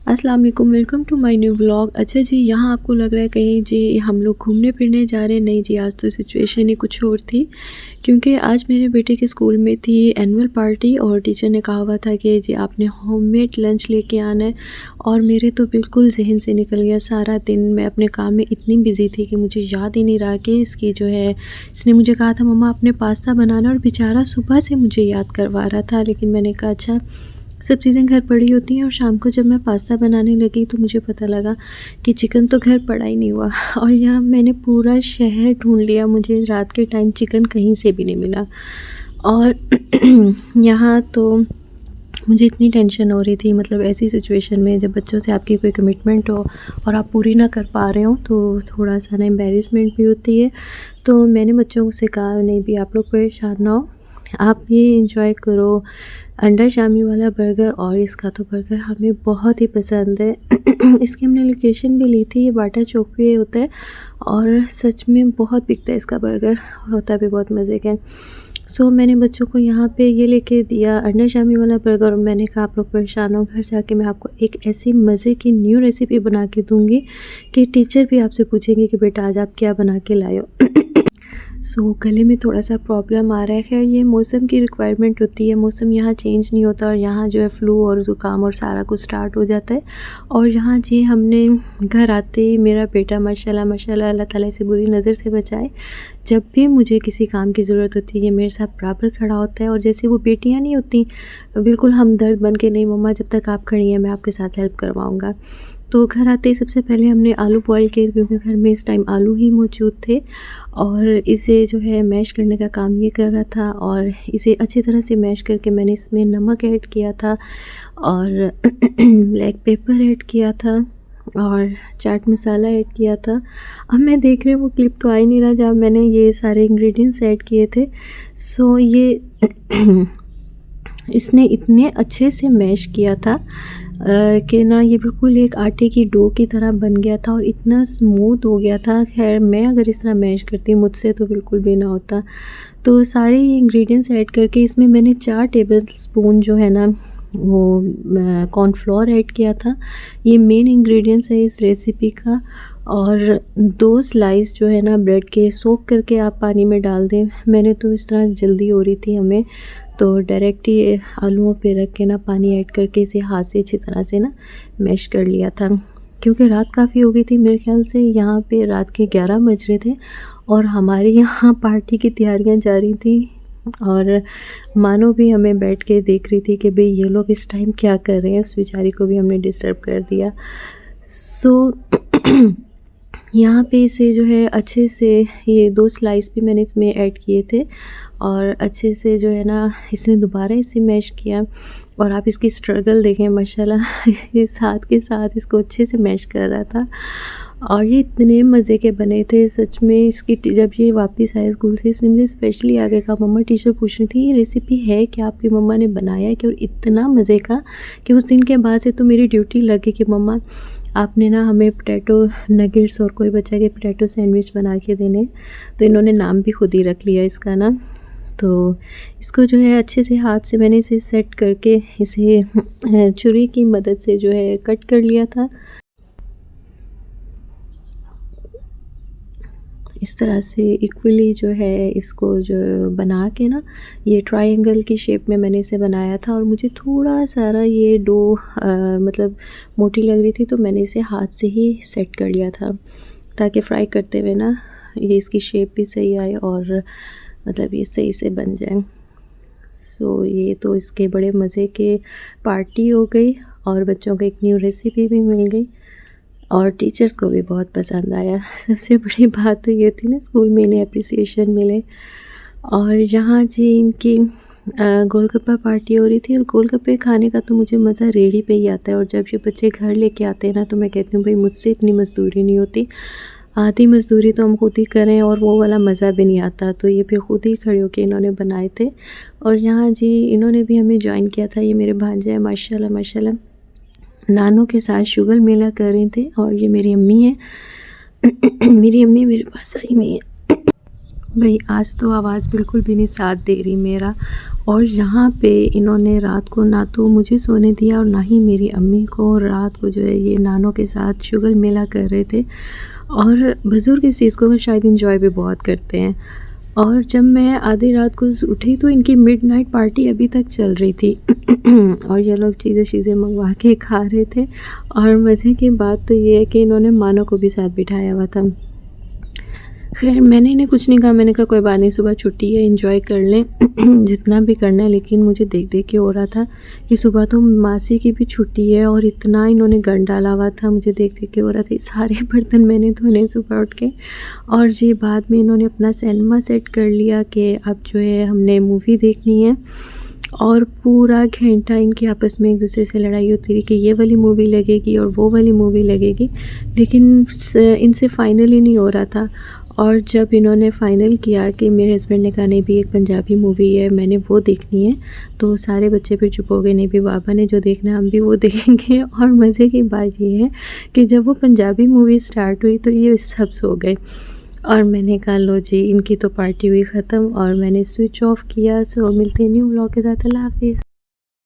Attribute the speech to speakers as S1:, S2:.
S1: अस्सलाम वालेकुम, welcome to my new vlog. अच्छा जी, यहाँ आपको लग रहा है कहीं जी हम लोग घूमने फिरने जा रहे हैं। नहीं जी, आज तो सिचुएशन ही कुछ और थी, क्योंकि आज मेरे बेटे के स्कूल में थी एनुअल पार्टी और टीचर ने कहा हुआ था कि जी आपने होममेड लंच लेके आना है। और मेरे तो बिल्कुल जहन से निकल गया। सारा दिन मैं अपने काम में इतनी बिजी थी कि मुझे याद ही नहीं रहा कि इसकी जो है, इसने मुझे कहा था मम्मा आपने पास्ता बनाना, और बेचारा सुबह से मुझे याद करवा रहा था। लेकिन मैंने कहा अच्छा, सब चीज़ें घर पड़ी होती हैं। और शाम को जब मैं पास्ता बनाने लगी तो मुझे पता लगा कि चिकन तो घर पड़ा ही नहीं हुआ। और यहाँ मैंने पूरा शहर ढूंढ लिया, मुझे रात के टाइम चिकन कहीं से भी नहीं मिला। और यहाँ तो मुझे इतनी टेंशन हो रही थी, मतलब ऐसी सिचुएशन में जब बच्चों से आपकी कोई कमिटमेंट हो और आप पूरी ना कर पा रहे हो तो थोड़ा सा ना एम्बेरसमेंट भी होती है। तो मैंने बच्चों से कहा नहीं भी आप लोग परेशान ना हो, आप ये एंजॉय करो अंडा शामी वाला बर्गर। और इसका तो बर्गर हमें बहुत ही पसंद है। इसकी हमने लोकेशन भी ली थी, ये बाटा चौक पे होता है और सच में बहुत बिकता है इसका बर्गर और होता भी बहुत मज़े का। सो मैंने बच्चों को यहाँ पे ये लेके दिया अंडा शामी वाला बर्गर, और मैंने कहा आप लोग परेशान हो, घर जाके मैं आपको एक ऐसी मज़े की न्यू रेसिपी बना के दूँगी कि टीचर भी आपसे पूछेंगे कि बेटा आज आप क्या बना के लाए हो। सो गले में थोड़ा सा प्रॉब्लम आ रहा है। खैर ये मौसम की रिक्वायरमेंट होती है, मौसम यहाँ चेंज नहीं होता और यहाँ जो है फ्लू और ज़ुकाम और सारा कुछ स्टार्ट हो जाता है। और यहाँ जी हमने घर आते ही मेरा बेटा माशाल्लाह माशाल्लाह अल्लाह ताला से बुरी नज़र से बचाए, जब भी मुझे किसी काम की ज़रूरत होती है ये मेरे साथ बराबर खड़ा होता है। और जैसे वो बेटियाँ नहीं होती, बिल्कुल हमदर्द बन के, नहीं मम्मा जब तक आप खड़ी हैं मैं आपके साथ हेल्प करवाऊँगा। तो घर आते ही सबसे पहले हमने आलू बॉईल किए, क्योंकि घर में इस टाइम आलू ही मौजूद थे। और इसे जो है मैश करने का काम ये कर रहा था, और इसे अच्छी तरह से मैश करके मैंने इसमें नमक ऐड किया था और ब्लैक पेपर ऐड किया था और चाट मसाला ऐड किया था। अब मैं देख रही हूँ वो क्लिप तो आ ही नहीं रहा जब मैंने ये सारे इंग्रेडिएंट्स ऐड किए थे। सो ये इसने इतने अच्छे से मैश किया था कि ना ये बिल्कुल एक आटे की डो की तरह बन गया था और इतना स्मूथ हो गया था। खैर मैं अगर इस तरह मैश करती मुझसे तो बिल्कुल भी ना होता। तो सारे ये इंग्रेडिएंट्स ऐड करके इसमें मैंने 4 टेबल स्पून जो है ना वो कॉर्नफ्लोर ऐड किया था। ये मेन इंग्रेडिएंट्स है इस रेसिपी का। और 2 स्लाइस जो है ना ब्रेड के सोक करके आप पानी में डाल दें। मैंने तो इस तरह जल्दी हो रही थी हमें, तो डायरेक्ट ही आलूओं पे रख के ना पानी ऐड करके इसे हाथ से अच्छी तरह से ना मैश कर लिया था। क्योंकि रात काफ़ी हो गई थी, मेरे ख्याल से यहाँ पे रात के 11 बज रहे थे और हमारे यहाँ पार्टी की तैयारियाँ जारी थी। और मानो भी हमें बैठ के देख रही थी कि भाई ये लोग इस टाइम क्या कर रहे हैं। उस बेचारी को भी हमने डिस्टर्ब कर दिया। सो यहाँ पे इसे जो है अच्छे से ये 2 स्लाइस भी मैंने इसमें ऐड किए थे और अच्छे से जो है ना इसने दोबारा इसे मैश किया। और आप इसकी स्ट्रगल देखें माशाल्लाह, इस हाथ के साथ इसको अच्छे से मैश कर रहा था और ये इतने मज़े के बने थे सच में। इसकी जब ये वापस आया स्कूल से, इसने मुझे स्पेशली आगे कहा मम्मा टीचर पूछ रही थी ये रेसिपी है कि आपकी मम्मा ने बनाया है कि, और इतना मज़े का कि उस दिन के बाद से तो मेरी ड्यूटी लगी कि मम्मा आपने ना हमें पोटैटो नगेट्स और कोई बच्चा के पोटैटो सैंडविच बना के देने। तो इन्होंने नाम भी खुद ही रख लिया इसका ना। तो इसको जो है अच्छे से हाथ से मैंने इसे सेट करके इसे छुरी की मदद से जो है कट कर लिया था। इस तरह से इक्वली जो है इसको जो बना के ना ये ट्रायंगल की शेप में मैंने इसे बनाया था। और मुझे थोड़ा सारा ये डो मतलब मोटी लग रही थी, तो मैंने इसे हाथ से ही सेट कर लिया था ताकि फ्राई करते हुए ना ये इसकी शेप भी सही आए और मतलब ये सही से बन जाए। सो ये तो इसके बड़े मज़े के पार्टी हो गई और बच्चों को एक न्यू रेसिपी भी मिल गई और टीचर्स को भी बहुत पसंद आया। सबसे बड़ी बात तो ये थी ना स्कूल में इन्हें अप्रिसिएशन मिले। और यहाँ जी इनकी गोलगप्पा पार्टी हो रही थी और गोलगप्पे खाने का तो मुझे मज़ा रेहड़ी पे ही आता है। और जब ये बच्चे घर लेके आते हैं ना तो मैं कहती हूँ भाई मुझसे इतनी मज़दूरी नहीं होती, आधी मज़दूरी तो हम खुद ही करें और वो वाला मज़ा भी नहीं आता। तो ये फिर खुद ही खड़े होकर इन्होंने बनाए थे। और यहाँ जी इन्होंने भी हमें ज्वाइन किया था। ये मेरे भांजे हैं माशाल्लाह माशाल्लाह, नानों के साथ शुगर मेला कर रहे थे। और ये मेरी अम्मी है मेरी अम्मी मेरे पास आई हुई है। भाई आज तो आवाज़ बिल्कुल भी नहीं साथ दे रही मेरा, और यहाँ पे इन्होंने रात को ना तो मुझे सोने दिया और ना ही मेरी अम्मी को। रात को जो है ये नानों के साथ शुगर मेला कर रहे थे और बुज़ुर्ग इस चीज़ को शायद इंजॉय भी बहुत करते हैं। और जब मैं आधी रात को उठी तो इनकी मिडनाइट पार्टी अभी तक चल रही थी और ये लोग चीज़ें मंगवा के खा रहे थे। और मज़े की बात तो ये है कि इन्होंने मानो को भी साथ बिठाया हुआ था। खैर मैंने इन्हें कुछ नहीं कहा, मैंने कहा कोई बात नहीं, सुबह छुट्टी है, एंजॉय कर लें जितना भी करना है। लेकिन मुझे देख देख के हो रहा था कि सुबह तो मासी की भी छुट्टी है और इतना इन्होंने गंद डाला हुआ था, मुझे देख देख के हो रहा था सारे बर्तन मैंने धोने सुबह उठ के। और जी बाद में इन्होंने अपना सिनेमा सेट कर लिया कि अब जो है हमने मूवी देखनी है। और पूरा घंटा इनकी आपस में एक दूसरे से लड़ाई होती रही कि ये वाली मूवी लगेगी और वो वाली मूवी लगेगी, लेकिन इनसे फाइनली नहीं हो रहा था। और जब इन्होंने फ़ाइनल किया कि मेरे हस्बैंड ने कहा नहीं भी एक पंजाबी मूवी है, मैंने वो देखनी है, तो सारे बच्चे फिर चुप हो गए। नहीं भी बाबा ने जो देखना है हम भी वो देखेंगे। और मज़े की बात ये है कि जब वो पंजाबी मूवी स्टार्ट हुई तो ये सब सो गए और मैंने कहा लो जी इनकी तो पार्टी हुई ख़त्म और मैंने स्विच ऑफ किया। सो मिलते हैं न्यू व्लॉग के साथ। अल्लाह हाफ़िज़।